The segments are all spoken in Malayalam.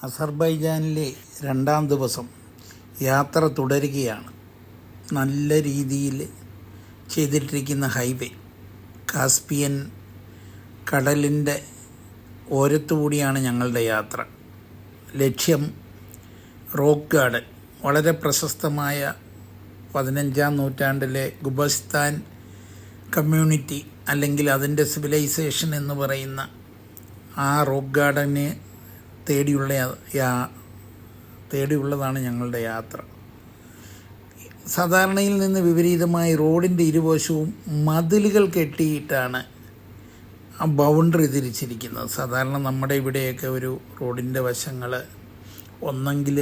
അസർബൈജാനിലെ രണ്ടാം ദിവസം യാത്ര തുടരുകയാണ്. നല്ല രീതിയിൽ ചെയ്തിട്ടിരിക്കുന്ന ഹൈവേ, കാസ്പിയൻ കടലിൻ്റെ ഓരത്തുകൂടിയാണ് ഞങ്ങളുടെ യാത്ര. ലക്ഷ്യം റോക്ക് ഗാർഡൻ, വളരെ പ്രശസ്തമായ 15-ാം നൂറ്റാണ്ടിലെ ഗുബസ്ഥാൻ കമ്മ്യൂണിറ്റി അല്ലെങ്കിൽ അതിൻ്റെ സിവിലൈസേഷൻ എന്ന് പറയുന്ന ആ റോക്ക് ഗാർഡനെ തേടിയുള്ളതാണ് ഞങ്ങളുടെ യാത്ര. സാധാരണയിൽ നിന്ന് വിപരീതമായി റോഡിൻ്റെ ഇരുവശവും മതിലുകൾ കെട്ടിയിട്ടാണ് ആ ബൗണ്ടറി തിരിച്ചിരിക്കുന്നത്. സാധാരണ നമ്മുടെ ഇവിടെയൊക്കെ ഒരു റോഡിൻ്റെ വശങ്ങൾ ഒന്നെങ്കിൽ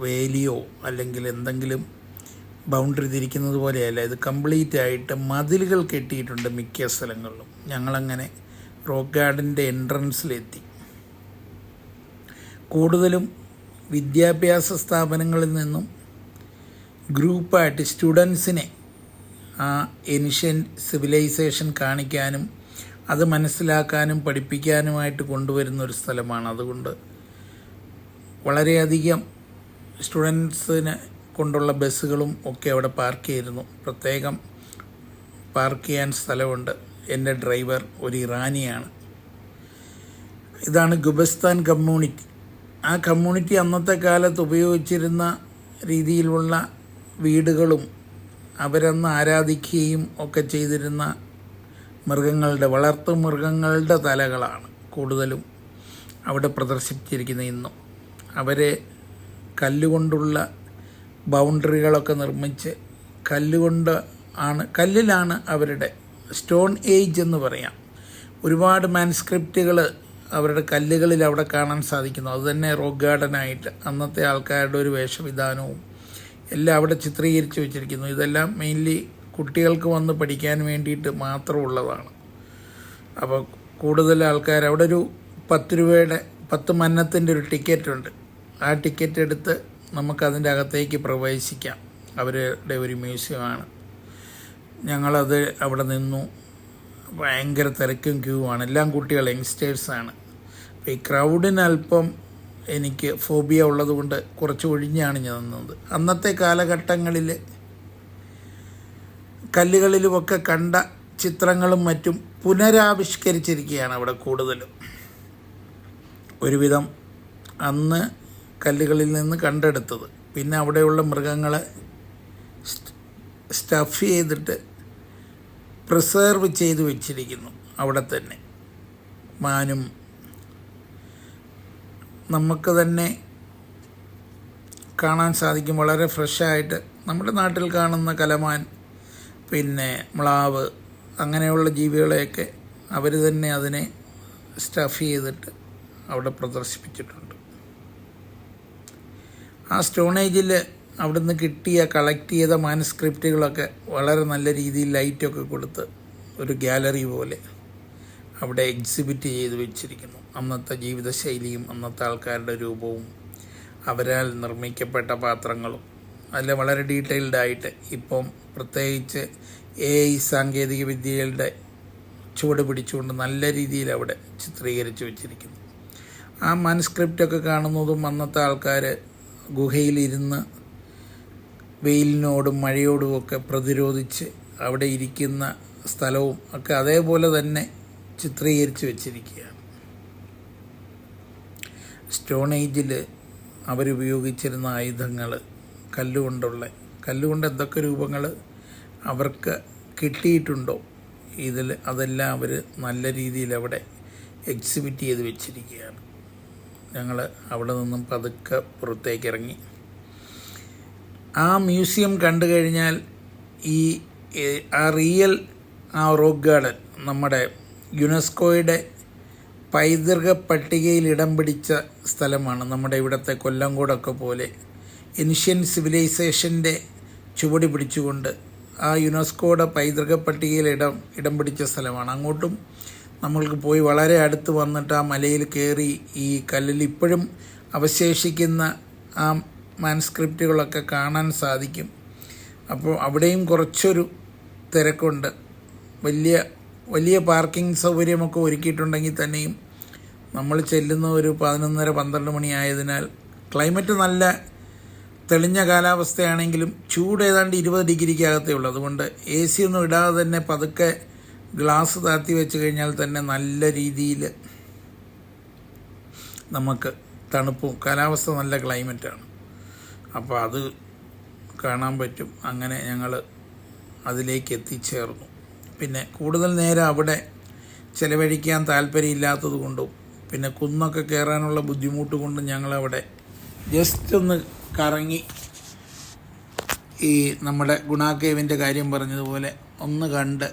വേലിയോ അല്ലെങ്കിൽ എന്തെങ്കിലും ബൗണ്ടറി തിരിക്കുന്നത് പോലെയല്ല, ഇത് കംപ്ലീറ്റ് ആയിട്ട് മതിലുകൾ കെട്ടിയിട്ടുണ്ട് മിക്ക സ്ഥലങ്ങളിലും. ഞങ്ങളങ്ങനെ റോക്ക് ഗാർഡൻ്റെ എൻട്രൻസിലെത്തി. കൂടുതലും വിദ്യാഭ്യാസ സ്ഥാപനങ്ങളിൽ നിന്നും ഗ്രൂപ്പായിട്ട് സ്റ്റുഡൻസിനെ ആ ഏൻഷ്യൻ സിവിലൈസേഷൻ കാണിക്കാനും അത് മനസ്സിലാക്കാനും പഠിപ്പിക്കാനുമായിട്ട് കൊണ്ടുവരുന്ന ഒരു സ്ഥലമാണ്. അതുകൊണ്ട് വളരെയധികം സ്റ്റുഡൻസിനെ കൊണ്ടുള്ള ബസ്സുകളും ഒക്കെ അവിടെ പാർക്ക് ചെയ്തിരുന്നു. പ്രത്യേകം പാർക്ക് ചെയ്യാൻ സ്ഥലമുണ്ട്. എൻ്റെ ഡ്രൈവർ ഒരു ഇറാനിയാണ്. ഇതാണ് ഗുബസ്ഥാൻ കമ്മ്യൂണിറ്റി. ആ കമ്മ്യൂണിറ്റി അന്നത്തെ കാലത്ത് ഉപയോഗിച്ചിരുന്ന രീതിയിലുള്ള വീടുകളും അവരന്ന് ആരാധിക്കുകയും ഒക്കെ ചെയ്തിരുന്ന വളർത്തു മൃഗങ്ങളുടെ തലകളാണ് കൂടുതലും അവിടെ പ്രദർശിപ്പിച്ചിരിക്കുന്നത്. ഇന്നും അവരെ കല്ലുകൊണ്ടുള്ള ബൗണ്ടറികളൊക്കെ നിർമ്മിച്ച് കല്ലിലാണ് അവരുടെ സ്റ്റോൺ ഏജ് എന്ന് പറയാം. ഒരുപാട് മാൻസ്ക്രിപ്റ്റുകൾ അവരുടെ കല്ലുകളിൽ അവിടെ കാണാൻ സാധിക്കുന്നു. അതുതന്നെ റോക്ക് ഗാർഡനായിട്ട് അന്നത്തെ ആൾക്കാരുടെ ഒരു വേഷവിധാനവും എല്ലാം അവിടെ ചിത്രീകരിച്ച് വെച്ചിരിക്കുന്നു. ഇതെല്ലാം മെയിൻലി കുട്ടികൾക്ക് വന്ന് പഠിക്കാൻ വേണ്ടിയിട്ട് മാത്രമുള്ളതാണ്. അപ്പോൾ കൂടുതൽ ആൾക്കാർ അവിടെ ഒരു 10 രൂപയുടെ 10 മന്നത്തിൻ്റെ ഒരു ടിക്കറ്റുണ്ട്. ആ ടിക്കറ്റ് എടുത്ത് നമുക്കതിൻ്റെ അകത്തേക്ക് പ്രവേശിക്കാം. അവരുടെ ഒരു മ്യൂസിയമാണ്. ഞങ്ങളത് അവിടെ നിന്നു. ഭയങ്കര തിരക്കും ക്യൂ ആണ്. എല്ലാം കുട്ടികൾ, യങ്സ്റ്റേഴ്സാണ്. അപ്പോൾ ഈ ക്രൗഡിന് അല്പം എനിക്ക് ഫോബിയ ഉള്ളതുകൊണ്ട് കുറച്ച് ഒഴിഞ്ഞാണ് ഞാൻ നിന്നത്. അന്നത്തെ കാലഘട്ടങ്ങളിൽ കല്ലുകളിലുമൊക്കെ കണ്ട ചിത്രങ്ങളും മറ്റും പുനരാവിഷ്കരിച്ചിരിക്കുകയാണ് അവിടെ കൂടുതലും. ഒരുവിധം അന്ന് കല്ലുകളിൽ നിന്ന് കണ്ടെടുത്തത്. പിന്നെ അവിടെയുള്ള മൃഗങ്ങളെ സ്റ്റഫ് ചെയ്തിട്ട് പ്രിസേർവ് ചെയ്ത് വെച്ചിരിക്കുന്നു അവിടെ തന്നെ. മാനും നമുക്ക് തന്നെ കാണാൻ സാധിക്കും. വളരെ ഫ്രഷായിട്ട് നമ്മുടെ നാട്ടിൽ കാണുന്ന കലമാൻ, പിന്നെ മ്ലാവ്, അങ്ങനെയുള്ള ജീവികളെയൊക്കെ അവർ തന്നെ അതിനെ സ്റ്റഫ് ചെയ്തിട്ട് അവിടെ പ്രദർശിപ്പിച്ചിട്ടുണ്ട്. ആ സ്റ്റോൺ ഏജിൽ അവിടുന്ന് കളക്ട് ചെയ്ത മാനുസ്ക്രിപ്റ്റുകളൊക്കെ വളരെ നല്ല രീതിയിൽ ലൈറ്റൊക്കെ കൊടുത്ത് ഒരു ഗാലറി പോലെ അവിടെ എക്സിബിറ്റ് ചെയ്ത് വെച്ചിരിക്കുന്നു. അന്നത്തെ ജീവിതശൈലിയും അന്നത്തെ ആൾക്കാരുടെ രൂപവും അവരാൽ നിർമ്മിക്കപ്പെട്ട പാത്രങ്ങളും അതിൽ വളരെ ഡീറ്റെയിൽഡായിട്ട് ഇപ്പം പ്രത്യേകിച്ച് AI സാങ്കേതിക വിദ്യകളുടെ ചുവട് പിടിച്ചുകൊണ്ട് നല്ല രീതിയിൽ അവിടെ ചിത്രീകരിച്ച് വെച്ചിരിക്കുന്നു. ആ മാനുസ്ക്രിപ്റ്റൊക്കെ കാണുന്നതും അന്നത്തെ ആൾക്കാർ ഗുഹയിലിരുന്ന് വെയിലിനോടും മഴയോടുമൊക്കെ പ്രതിരോധിച്ച് അവിടെ ഇരിക്കുന്ന സ്ഥലവും ഒക്കെ അതേപോലെ തന്നെ ചിത്രീകരിച്ച് വെച്ചിരിക്കുകയാണ്. സ്റ്റോൺ ഏജിൽ അവരുപയോഗിച്ചിരുന്ന ആയുധങ്ങൾ, കല്ലുകൊണ്ട് എന്തൊക്കെ രൂപങ്ങൾ അവർക്ക് കിട്ടിയിട്ടുണ്ടോ അതെല്ലാം അവർ നല്ല രീതിയിൽ അവിടെ എക്സിബിറ്റ് ചെയ്ത് വെച്ചിരിക്കുകയാണ്. ഞങ്ങൾ അവിടെ നിന്നും പതുക്കെ പുറത്തേക്ക് ഇറങ്ങി. ആ മ്യൂസിയം കണ്ടു കഴിഞ്ഞാൽ ആ റോക്ക് ഗാർഡൻ നമ്മുടെ യുനെസ്കോയുടെ പൈതൃക പട്ടികയിൽ ഇടം പിടിച്ച സ്ഥലമാണ്. നമ്മുടെ ഇവിടുത്തെ കൊല്ലംകോടൊക്കെ പോലെ ഏൻഷ്യൻ സിവിലൈസേഷൻ്റെ ചുവട് പിടിച്ചുകൊണ്ട് ആ യുനെസ്കോയുടെ പൈതൃക പട്ടികയിൽ ഇടം പിടിച്ച സ്ഥലമാണ്. അങ്ങോട്ടും നമ്മൾക്ക് പോയി വളരെ അടുത്ത് വന്നിട്ട് ആ മലയിൽ കയറി ഈ കല്ലിൽ ഇപ്പോഴും അവശേഷിക്കുന്ന ആ മാൻസ്ക്രിപ്റ്റുകളൊക്കെ കാണാൻ സാധിക്കും. അപ്പോൾ അവിടെയും കുറച്ചൊരു തിരക്കുണ്ട്. വലിയ പാർക്കിംഗ് സൗകര്യമൊക്കെ ഒരുക്കിയിട്ടുണ്ടെങ്കിൽ തന്നെയും നമ്മൾ ചെല്ലുന്ന ഒരു 11:30-12 മണി ആയതിനാൽ ക്ലൈമറ്റ് നല്ല തെളിഞ്ഞ കാലാവസ്ഥയാണെങ്കിലും ചൂട് ഏതാണ്ട് 20 ഡിഗ്രിക്കകത്തേ ഉള്ളൂ. അതുകൊണ്ട് AC ഒന്നും ഇടാതെ തന്നെ പതുക്കെ ഗ്ലാസ് താത്തി വെച്ച് കഴിഞ്ഞാൽ തന്നെ നല്ല രീതിയിൽ നമുക്ക് തണുപ്പും കാലാവസ്ഥ നല്ല ക്ലൈമറ്റാണ്. അപ്പോൾ അത് കാണാൻ പറ്റും. അങ്ങനെ ഞങ്ങൾ അതിലേക്ക് എത്തിച്ചേർന്നു. പിന്നെ കൂടുതൽ നേരം അവിടെ ചിലവഴിക്കാൻ താല്പര്യമില്ലാത്തത് കൊണ്ടും പിന്നെ കുന്നൊക്കെ കയറാനുള്ള ബുദ്ധിമുട്ട് കൊണ്ടും ഞങ്ങളവിടെ ജസ്റ്റ് ഒന്ന് കറങ്ങി ഈ നമ്മുടെ ഗുണ കേവിൻ്റെ കാര്യം പറഞ്ഞതുപോലെ ഒന്ന് കണ്ട്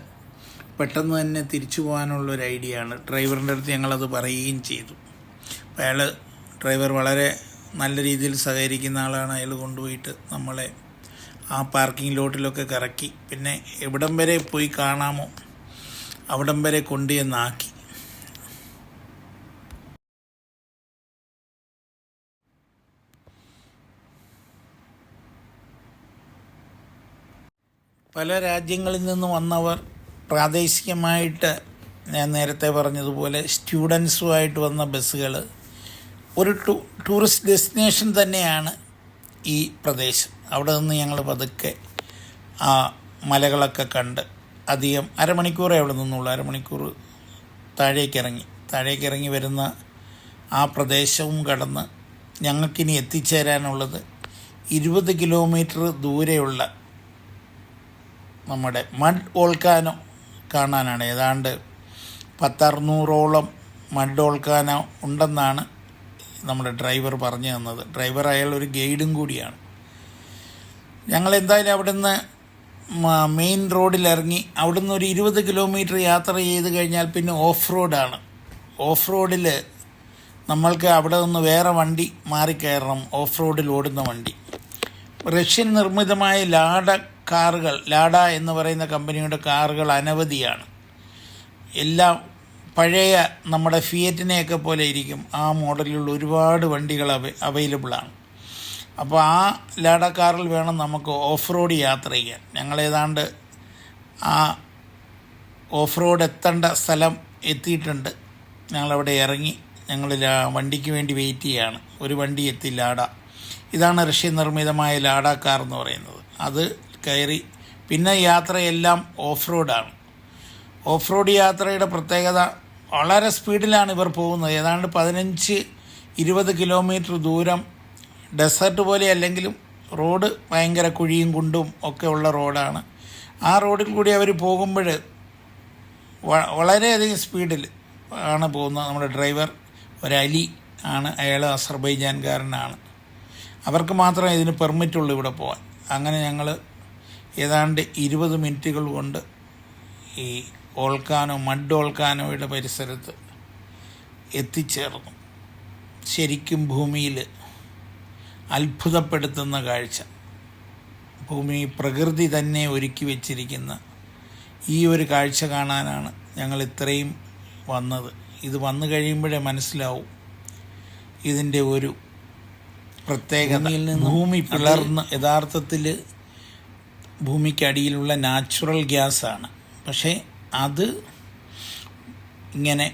പെട്ടെന്ന് തന്നെ തിരിച്ചു പോകാനുള്ളൊരു ഐഡിയ ആണ്. ഡ്രൈവറിൻ്റെ അടുത്ത് ഞങ്ങളത് പറയുകയും ചെയ്തു. അപ്പോൾ ഡ്രൈവർ വളരെ നല്ല രീതിയിൽ സഹകരിക്കുന്ന ആളാണ്. അയാൾ കൊണ്ടുപോയിട്ട് നമ്മളെ ആ പാർക്കിംഗ് ലോട്ടിലൊക്കെ കറക്കി പിന്നെ എവിടം വരെ പോയി കാണാമോ അവിടം വരെ കൊണ്ടുവന്നാക്കി. പല രാജ്യങ്ങളിൽ നിന്ന് വന്നവർ പ്രാദേശികമായിട്ട് ഞാൻ നേരത്തെ പറഞ്ഞതുപോലെ സ്റ്റുഡൻസുമായിട്ട് വന്ന ബസ്സുകൾ ഒരു ടൂറിസ്റ്റ് ഡെസ്റ്റിനേഷൻ തന്നെയാണ് ഈ പ്രദേശം. അവിടെ നിന്ന് ഞങ്ങൾ പതുക്കെ ആ മലകളൊക്കെ കണ്ട് അധികം അരമണിക്കൂറേ അവിടെ നിന്നുള്ളൂ. അരമണിക്കൂർ താഴേക്കിറങ്ങി വരുന്ന ആ പ്രദേശവും കടന്ന് ഞങ്ങൾക്കിനി എത്തിച്ചേരാനുള്ളത് 20 കിലോമീറ്റർ ദൂരെയുള്ള നമ്മുടെ മഡ് വോൾക്കാനോ കാണാനാണ്. ഏതാണ്ട് 600-ഓളം മഡ് വോൾക്കാനോ ഉണ്ടെന്നാണ് നമ്മുടെ ഡ്രൈവർ പറഞ്ഞു തന്നത്. ഡ്രൈവർ അയാൾ ഒരു ഗൈഡും കൂടിയാണ്. ഞങ്ങൾ എന്തായാലും അവിടുന്ന് മെയിൻ റോഡിലിറങ്ങി അവിടുന്ന് ഒരു 20 കിലോമീറ്റർ യാത്ര ചെയ്ത് കഴിഞ്ഞാൽ പിന്നെ ഓഫ് റോഡാണ്. ഓഫ് റോഡിൽ നമ്മൾക്ക് അവിടെ നിന്ന് വേറെ വണ്ടി മാറിക്കയറണം. ഓഫ് റോഡിൽ ഓടുന്ന വണ്ടി റഷ്യൻ നിർമ്മിതമായ ലാഡ എന്ന് പറയുന്ന കമ്പനിയുടെ കാറുകൾ അനവധിയാണ്. എല്ലാം പഴയ നമ്മുടെ ഫിയറ്റിനെയൊക്കെ പോലെ ഇരിക്കും. ആ മോഡലിലുള്ള ഒരുപാട് വണ്ടികൾ അവൈലബിളാണ്. അപ്പോൾ ആ ലാഡ കാറിൽ വേണം നമുക്ക് ഓഫ് റോഡ് യാത്ര ചെയ്യാൻ. ഞങ്ങളേതാണ്ട് ആ ഓഫ് റോഡ് എത്തേണ്ട സ്ഥലം എത്തിയിട്ടുണ്ട്. ഞങ്ങളവിടെ ഇറങ്ങി ഞങ്ങൾ വണ്ടിക്ക് വേണ്ടി വെയിറ്റ് ചെയ്യുകയാണ്. ഒരു വണ്ടി എത്തി, ലാഡ. ഇതാണ് റഷ്യൻ നിർമ്മിതമായ ലാഡ കാർ എന്ന് പറയുന്നത്. അത് കയറി പിന്നെ യാത്രയെല്ലാം ഓഫ് റോഡാണ്. ഓഫ് റോഡ് യാത്രയുടെ പ്രത്യേകത വളരെ സ്പീഡിലാണ് ഇവർ പോകുന്നത്. ഏതാണ്ട് 15-20 കിലോമീറ്റർ ദൂരം ഡെസേർട്ട് പോലെ അല്ലെങ്കിലും റോഡ് ഭയങ്കര കുഴിയും കുണ്ടും ഒക്കെ ഉള്ള റോഡാണ്. ആ റോഡിൽ കൂടി അവർ പോകുമ്പോൾ വളരെയധികം സ്പീഡിൽ ആണ് പോകുന്നത്. നമ്മുടെ ഡ്രൈവർ ഒരലി ആണ്. അയാൾ അസർബൈജാൻകാരനാണ്. അവർക്ക് മാത്രമേ ഇതിന് പെർമിറ്റുള്ളൂ ഇവിടെ പോകാൻ. അങ്ങനെ ഞങ്ങൾ ഏതാണ്ട് 20 മിനിറ്റുകൾ കൊണ്ട് ഈ മഡ് വോൾക്കാനോയുടെ പരിസരത്ത് എത്തിച്ചേർന്നു. ശരിക്കും ഭൂമിയിൽ അത്ഭുതപ്പെടുത്തുന്ന കാഴ്ച. പ്രകൃതി തന്നെ ഒരുക്കി വച്ചിരിക്കുന്ന ഈ ഒരു കാഴ്ച കാണാനാണ് ഞങ്ങൾ ഇത്രയും വന്നത്. ഇത് വന്നു കഴിയുമ്പോഴേ മനസ്സിലാവും ഇതിൻ്റെ ഒരു പ്രത്യേകത. ഭൂമി പിളർന്ന് യഥാർത്ഥത്തിൽ ഭൂമിക്കടിയിലുള്ള നാച്ചുറൽ ഗ്യാസാണ്. പക്ഷേ അത് ഇങ്ങനെ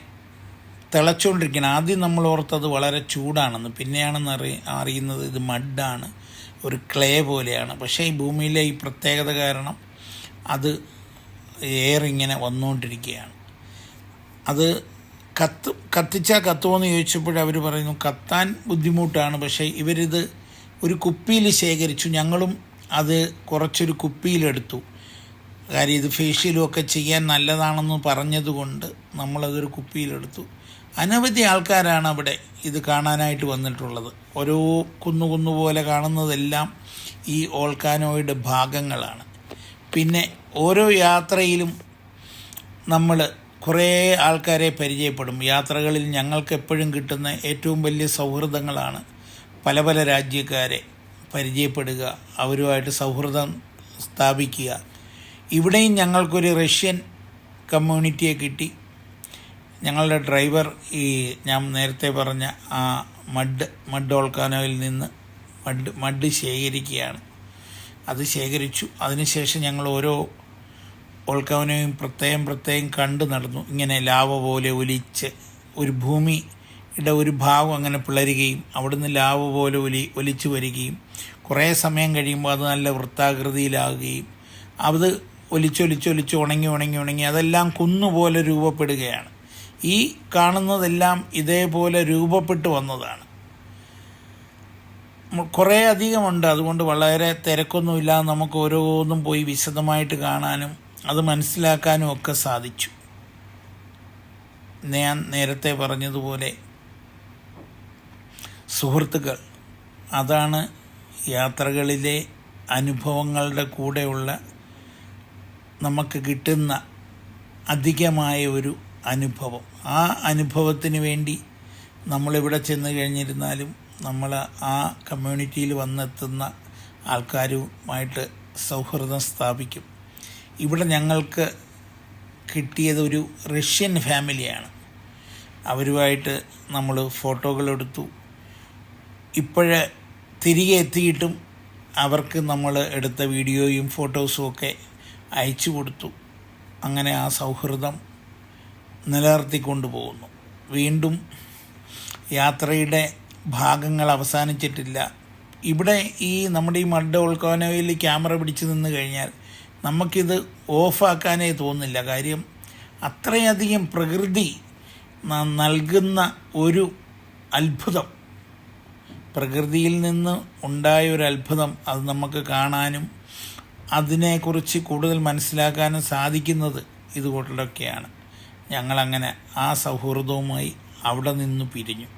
തിളച്ചുകൊണ്ടിരിക്കണം. ആദ്യം നമ്മൾ ഓർത്തത് വളരെ ചൂടാണെന്ന്, പിന്നെയാണെന്ന് അറിയുന്നത് ഇത് മഡാണ്, ഒരു ക്ലേ പോലെയാണ്. പക്ഷേ ഈ ഭൂമിയിലെ ഈ പ്രത്യേകത കാരണം അത് എയർ ഇങ്ങനെ വന്നുകൊണ്ടിരിക്കുകയാണ്. അത് കത്തിച്ചാൽ കത്തുമെന്ന് ചോദിച്ചപ്പോൾ അവർ പറയുന്നു കത്താൻ ബുദ്ധിമുട്ടാണ്. പക്ഷേ ഇവരിത് ഒരു കുപ്പിയിൽ ശേഖരിച്ചു. ഞങ്ങളും അത് കുറച്ചൊരു കുപ്പിയിലെടുത്തു. കാര്യം ഇത് ഫേഷ്യലും ഒക്കെ ചെയ്യാൻ നല്ലതാണെന്ന് പറഞ്ഞതുകൊണ്ട് നമ്മളതൊരു കുപ്പിയിലെടുത്തു. അനവധി ആൾക്കാരാണ് അവിടെ ഇത് കാണാനായിട്ട് വന്നിട്ടുള്ളത്. ഓരോ കുന്നുപോലെ കാണുന്നതെല്ലാം ഈ വോൾക്കാനോയുടെ ഭാഗങ്ങളാണ്. പിന്നെ ഓരോ യാത്രയിലും നമ്മൾ കുറേ ആൾക്കാരെ പരിചയപ്പെടും. യാത്രകളിൽ ഞങ്ങൾക്ക് എപ്പോഴും കിട്ടുന്ന ഏറ്റവും വലിയ സൗഹൃദങ്ങളാണ് പല പല രാജ്യക്കാരെ പരിചയപ്പെടുക, അവരുമായിട്ട് സൗഹൃദം സ്ഥാപിക്കുക. ഇവിടെയും ഞങ്ങൾക്കൊരു റഷ്യൻ കമ്മ്യൂണിറ്റിയെ കിട്ടി. ഞങ്ങളുടെ ഡ്രൈവർ ഈ ഞാൻ നേരത്തെ പറഞ്ഞ ആ മഡ് വോൾക്കാനോയിൽ നിന്ന് മഡ് ശേഖരിക്കുകയാണ്. അത് ശേഖരിച്ചു. അതിനുശേഷം ഞങ്ങൾ ഓരോ വോൾക്കാനോയും പ്രത്യേകം കണ്ടു നടന്നു. ഇങ്ങനെ ലാവ പോലെ ഒലിച്ച് ഒരു ഭൂമി ഒരു ഭാഗം അങ്ങനെ പിളരുകയും അവിടുന്ന് ലാവ പോലെ ഒലിച്ചു വരികയും കുറേ സമയം കഴിയുമ്പോൾ അത് നല്ല വൃത്താകൃതിയിലാകുകയും അത് ഒലിച്ചൊലിച്ചൊലിച്ച് ഉണങ്ങി അതെല്ലാം കുന്നുപോലെ രൂപപ്പെടുകയാണ്. ഈ കാണുന്നതെല്ലാം ഇതേപോലെ രൂപപ്പെട്ടു വന്നതാണ്. കുറേ അധികമുണ്ട്. അതുകൊണ്ട് വളരെ തിരക്കൊന്നുമില്ലാതെ നമുക്ക് ഓരോന്നും പോയി വിശദമായിട്ട് കാണാനും അത് മനസ്സിലാക്കാനും ഒക്കെ സാധിച്ചു. ഞാൻ നേരത്തെ പറഞ്ഞതുപോലെ സുഹൃത്തുക്കൾ, അതാണ് യാത്രകളിലെ അനുഭവങ്ങളുടെ കൂടെയുള്ള നമുക്ക് കിട്ടുന്ന അധികമായ ഒരു അനുഭവം. ആ അനുഭവത്തിന് വേണ്ടി നമ്മളിവിടെ ചെന്ന് കഴിഞ്ഞിരുന്നാലും നമ്മൾ ആ കമ്മ്യൂണിറ്റിയിൽ വന്നെത്തുന്ന ആൾക്കാരുമായിട്ട് സൗഹൃദം സ്ഥാപിക്കും. ഇവിടെ ഞങ്ങൾക്ക് കിട്ടിയതൊരു റഷ്യൻ ഫാമിലിയാണ്. അവരുമായിട്ട് നമ്മൾ ഫോട്ടോകളെടുത്തു. ഇപ്പോഴ് തിരികെ എത്തിയിട്ടും അവർക്ക് നമ്മൾ എടുത്ത വീഡിയോയും ഫോട്ടോസും ഒക്കെ അയച്ചു കൊടുത്തു. അങ്ങനെ ആ സൗഹൃദം നിലനിർത്തിക്കൊണ്ടു പോകുന്നു. വീണ്ടും യാത്രയുടെ ഭാഗങ്ങൾ അവസാനിച്ചിട്ടില്ല. ഇവിടെ നമ്മുടെ ഈ മഡ് വോൾക്കാനോയിൽ ക്യാമറ പിടിച്ച് നിന്ന് കഴിഞ്ഞാൽ നമുക്കിത് ഓഫാക്കാനേ തോന്നില്ല. കാര്യം അത്രയധികം പ്രകൃതി നൽകുന്ന ഒരു അത്ഭുതം, പ്രകൃതിയിൽ നിന്ന് ഉണ്ടായ ഒരു അത്ഭുതം, അത് നമുക്ക് കാണാനും അതിനെക്കുറിച്ച് കൂടുതൽ മനസ്സിലാക്കാനും സാധിക്കുന്നത് ഇതുകൊണ്ടൊക്കെയാണ്. ഞങ്ങളങ്ങനെ ആ സൗഹൃദവുമായി അവിടെ നിന്ന് പിരിഞ്ഞു.